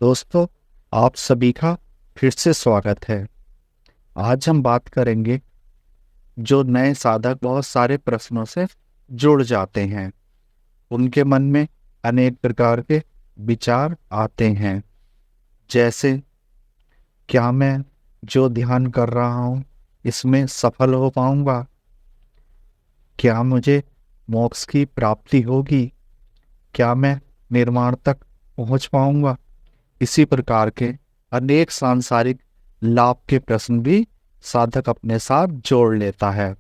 दोस्तों, आप सभी का फिर से स्वागत है। आज हम बात करेंगे जो नए साधक बहुत सारे प्रश्नों से जुड़ जाते हैं। उनके मन में अनेक प्रकार के विचार आते हैं, जैसे क्या मैं जो ध्यान कर रहा हूँ इसमें सफल हो पाऊंगा? क्या मुझे मोक्ष की प्राप्ति होगी? क्या मैं निर्वाण तक पहुंच पाऊंगा? इसी प्रकार के अनेक सांसारिक लाभ के प्रश्न भी साधक अपने साथ जोड़ लेता है।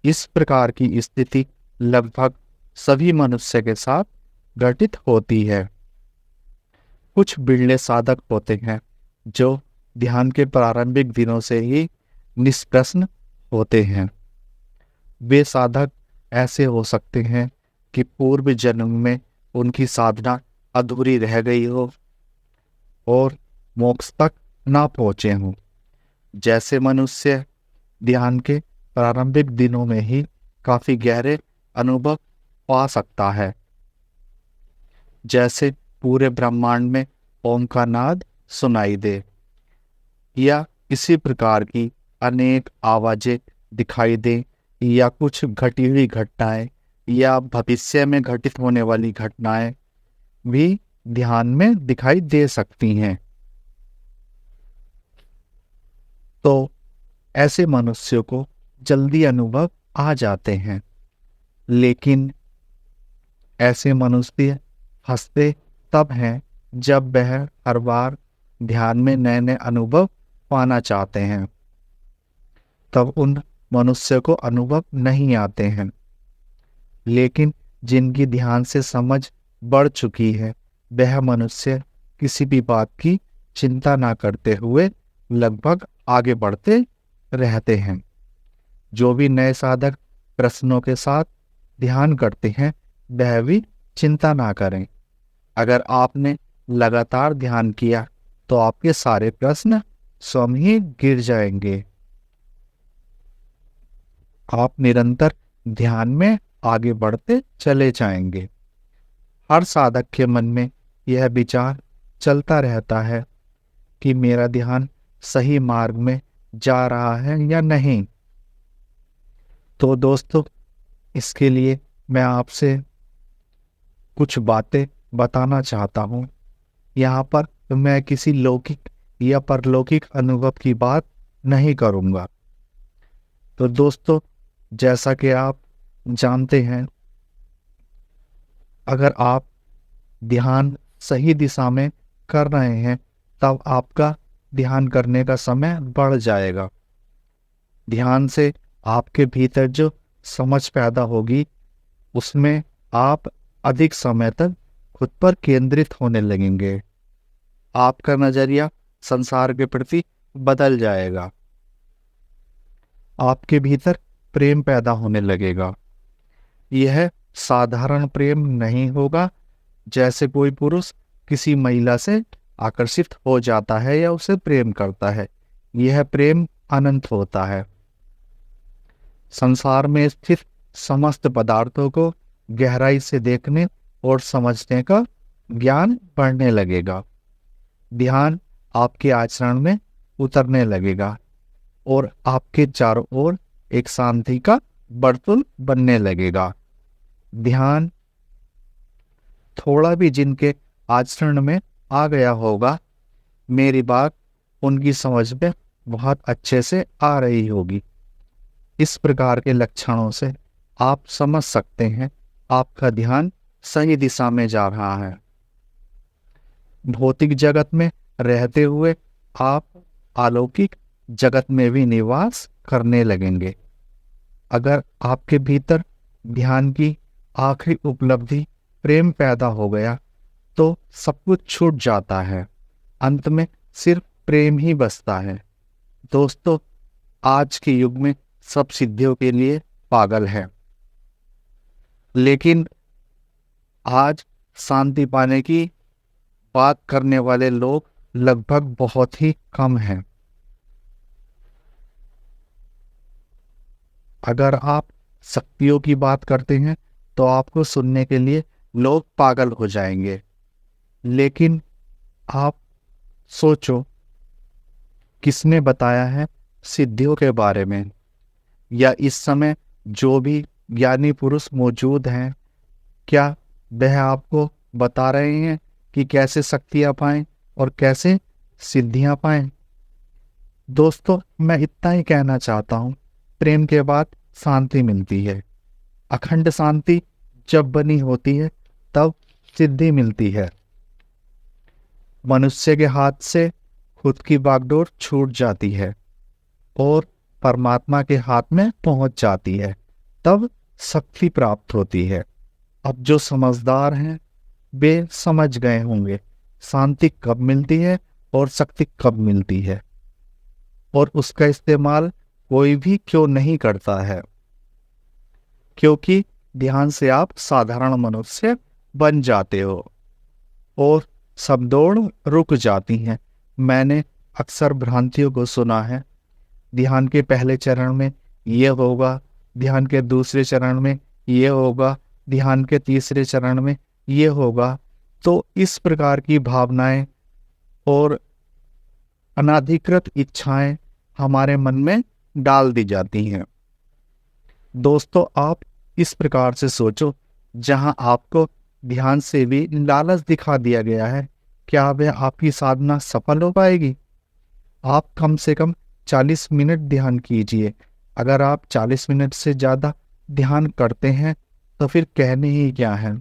इस प्रकार की स्थिति लगभग सभी मनुष्य के साथ घटित होती है। कुछ बिरले साधक होते हैं जो ध्यान के प्रारंभिक दिनों से ही निष्प्रश्न होते हैं। वे साधक ऐसे हो सकते हैं कि पूर्व जन्म में उनकी साधना अधूरी रह गई हो और मोक्ष तक ना पहुंचे हों। जैसे मनुष्य ध्यान के प्रारंभिक दिनों में ही काफी गहरे अनुभव पा सकता है, जैसे पूरे ब्रह्मांड में ओम का नाद सुनाई दे, या इसी प्रकार की अनेक आवाजें दिखाई दे, या कुछ घटी हुई घटनाएं या भविष्य में घटित होने वाली घटनाएं भी ध्यान में दिखाई दे सकती हैं। तो ऐसे मनुष्यों को जल्दी अनुभव आ जाते हैं, लेकिन ऐसे मनुष्य फंसते तब हैं जब वह हर बार ध्यान में नए नए अनुभव पाना चाहते हैं। तब उन मनुष्य को अनुभव नहीं आते हैं। लेकिन जिनकी ध्यान से समझ बढ़ चुकी है, वह मनुष्य किसी भी बात की चिंता ना करते हुए लगभग आगे बढ़ते रहते हैं। जो भी नए साधक प्रश्नों के साथ ध्यान करते हैं, वह भी चिंता ना करें। अगर आपने लगातार ध्यान किया तो आपके सारे प्रश्न स्वयं ही गिर जाएंगे। आप निरंतर ध्यान में आगे बढ़ते चले जाएंगे। हर साधक के मन में यह विचार चलता रहता है कि मेरा ध्यान सही मार्ग में जा रहा है या नहीं। तो दोस्तों, इसके लिए मैं आपसे कुछ बातें बताना चाहता हूँ। यहाँ पर मैं किसी लौकिक या परलौकिक अनुभव की बात नहीं करूँगा। तो दोस्तों, जैसा कि आप जानते हैं, अगर आप ध्यान सही दिशा में कर रहे हैं तब आपका ध्यान करने का समय बढ़ जाएगा। ध्यान से आपके भीतर जो समझ पैदा होगी, उसमें आप अधिक समय तक खुद पर केंद्रित होने लगेंगे। आपका नजरिया संसार के प्रति बदल जाएगा। आपके भीतर प्रेम पैदा होने लगेगा। यह साधारण प्रेम नहीं होगा, जैसे कोई पुरुष किसी महिला से आकर्षित हो जाता है या उसे प्रेम करता है। यह प्रेम अनंत होता है। संसार में स्थित समस्त पदार्थों को गहराई से देखने और समझने का ज्ञान बढ़ने लगेगा। ध्यान आपके आचरण में उतरने लगेगा और आपके चारों ओर एक शांति का वर्तुल बनने लगेगा। ध्यान थोड़ा भी जिनके आचरण में आ गया होगा, मेरी बात उनकी समझ में बहुत अच्छे से आ रही होगी। इस प्रकार के लक्षणों से आप समझ सकते हैं आपका ध्यान सही दिशा में जा रहा है। भौतिक जगत में रहते हुए आप अलौकिक जगत में भी निवास करने लगेंगे। अगर आपके भीतर ध्यान की आखिरी उपलब्धि प्रेम पैदा हो गया तो सब कुछ छूट जाता है। अंत में सिर्फ प्रेम ही बचता है। दोस्तों, आज के युग में सब सिद्धियों के लिए पागल है, लेकिन आज शांति पाने की बात करने वाले लोग लगभग बहुत ही कम हैं। अगर आप शक्तियों की बात करते हैं तो आपको सुनने के लिए लोग पागल हो जाएंगे। लेकिन आप सोचो, किसने बताया है सिद्धियों के बारे में? या इस समय जो भी ज्ञानी पुरुष मौजूद हैं, क्या वह आपको बता रहे हैं कि कैसे शक्तियाँ पाएं और कैसे सिद्धियाँ पाएं? दोस्तों, मैं इतना ही कहना चाहता हूँ, प्रेम के बाद शांति मिलती है। अखंड शांति जब बनी होती है तब सिद्धि मिलती है। मनुष्य के हाथ से खुद की बागडोर छूट जाती है और परमात्मा के हाथ में पहुंच जाती है, तब शक्ति प्राप्त होती है। अब जो समझदार हैं वे समझ गए होंगे शांति कब मिलती है और शक्ति कब मिलती है, और उसका इस्तेमाल कोई भी क्यों नहीं करता है, क्योंकि ध्यान से आप साधारण मनुष्य बन जाते हो और सब दौड़ रुक जाती हैं। मैंने अक्सर भ्रांतियों को सुना है, ध्यान के पहले चरण में ये होगा, ध्यान के दूसरे चरण में ये होगा, ध्यान के तीसरे चरण में ये होगा। तो इस प्रकार की भावनाएं और अनाधिकृत इच्छाएं हमारे मन में डाल दी जाती हैं। दोस्तों, आप इस प्रकार से सोचो, जहां आपको ध्यान से भी लालच दिखा दिया गया है, क्या वह आपकी साधना सफल हो पाएगी? आप कम से कम 40 मिनट ध्यान कीजिए। अगर आप 40 मिनट से ज़्यादा ध्यान करते हैं तो फिर कहने ही क्या है।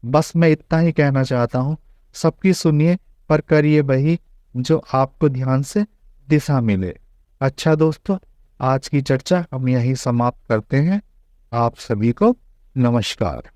बस मैं इतना ही कहना चाहता हूँ, सबकी सुनिए पर करिए वही जो आपको ध्यान से दिशा मिले। अच्छा दोस्तों, आज की चर्चा हम यहीं समाप्त करते हैं। आप सभी को नमस्कार।